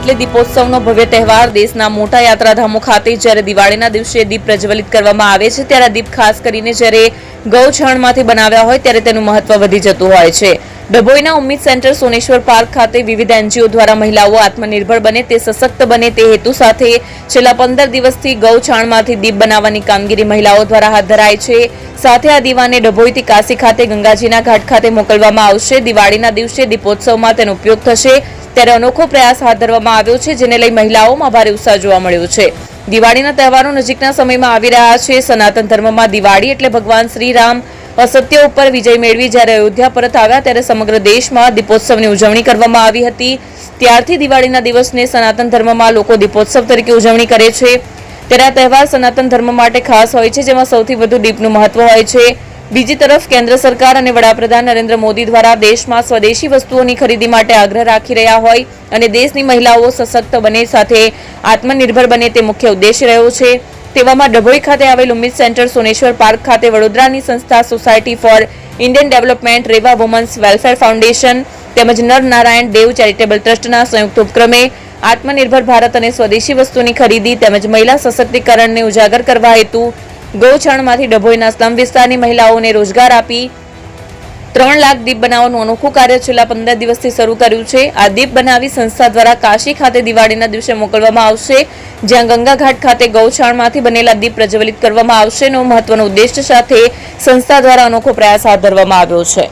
એટલે દીપોત્સવનો ભવ્ય તહેવાર દેશના મોટા યાત્રાધામો ખાતે જ્યારે દિવાળીના દિવસે દીપ પ્રજ્વલિત કરવામાં આવે છે ત્યારે દીપ ખાસ કરીને જ્યારે ગૌછાણમાંથી બનાવ્યા હોય ત્યારે તેનું મહત્વ વધી જતું હોય છે। ડભોઈના ઉમ્મીદ સેન્ટર સોનેશ્વર પાર્ક ખાતે વિવિધ એનજીઓ દ્વારા મહિલાઓ આત્મનિર્ભર બને તે સશક્ત બને તે હેતુ સાથે છેલ્લા 15 દિવસથી ગૌછાણમાંથી દીપ બનાવવાની કામગીરી મહિલાઓ દ્વારા હાથ ધરાઈ છે। સાથે આ દીવાને ડભોઈથી કાશી ખાતે ગંગાજીના ઘાટ ખાતે મોકલવામાં આવશે। દિવાળીના દિવસે દીપોત્સવમાં તેનો ઉપયોગ થશે ત્યારે અનોખો પ્રયાસ હાથ ધરવામાં આવ્યો છે જેને લઈ મહિલાઓમાં ભારે ઉત્સાહ જોવા મળ્યો છે। દિવાળીના તહેવારો નજીકના સમયમાં આવી રહ્યા છે। સનાતન ધર્મમાં દિવાળી એટલે ભગવાન શ્રી રામ असत्य पर विजय मेळवी જ્યારે अयोध्या परत આવ્યા ત્યારે समग्र देशમાં દીપોત્સવની ઉજવણી કરવામાં આવી હતી। ત્યારથી દિવાળીના દિવસને સનાતન ધર્મમાં લોકો દીપોત્સવ તરીકે ઉજવણી કરે છે। ત્યારે આ તહેવાર સનાતન ધર્મ માટે ખાસ હોય છે જેમાં સૌથી વધુ દીપનું મહત્વ હોય છે। બીજી તરફ કેન્દ્ર સરકાર અને વડાપ્રધાન નરેન્દ્ર મોદી દ્વારા દેશમાં સ્વદેશી વસ્તુઓની ખરીદી માટે આગ્રહ રાખી રહ્યા હોય અને દેશની મહિલાઓ સશક્ત બને સાથે આત્મનિર્ભર બને તે મુખ્ય ઉદ્દેશ્ય રહ્યો છે। તેવામાં ડભોઈ ખાતે આવેલ ઉમ્મીદ સેન્ટર સોનેશ્વર પાર્ક ખાતે વડોદરાની સંસ્થા society for Indian development Reva women's welfare foundation તેમજ નર નારાયણ દેવ ચેરિટેબલ ટ્રસ્ટના સંયુક્ત ઉપક્રમે આત્મનિર્ભર ભારત અને સ્વદેશી વસ્તુની ખરીદી તેમજ મહિલા સશક્તિકરણને ઉજાગર કરવા હેતુ ગૌછાણમાંથી ડભોઈના સ્લમ વિસ્તારની મહિલાઓને રોજગાર આપી 3 લાખ દીપ બનાવવાનું અનોખું કાર્ય છેલ્લા 15 દિવસથી શરૂ કર્યું છે। આ દીપ બનાવી સંસ્થા દ્વારા કાશી ખાતે દિવાળીના દિવસે મોકલવામાં આવશે જ્યાં ગંગા ઘાટ ખાતે ગૌછાણમાંથી બનેલા દીપ પ્રજ્વલિત કરવામાં આવશે નો મહત્વનો ઉદ્દેશ્ય સાથે સંસ્થા દ્વારા અનોખો પ્રયાસ હાથ ધરવામાં આવ્યો છે।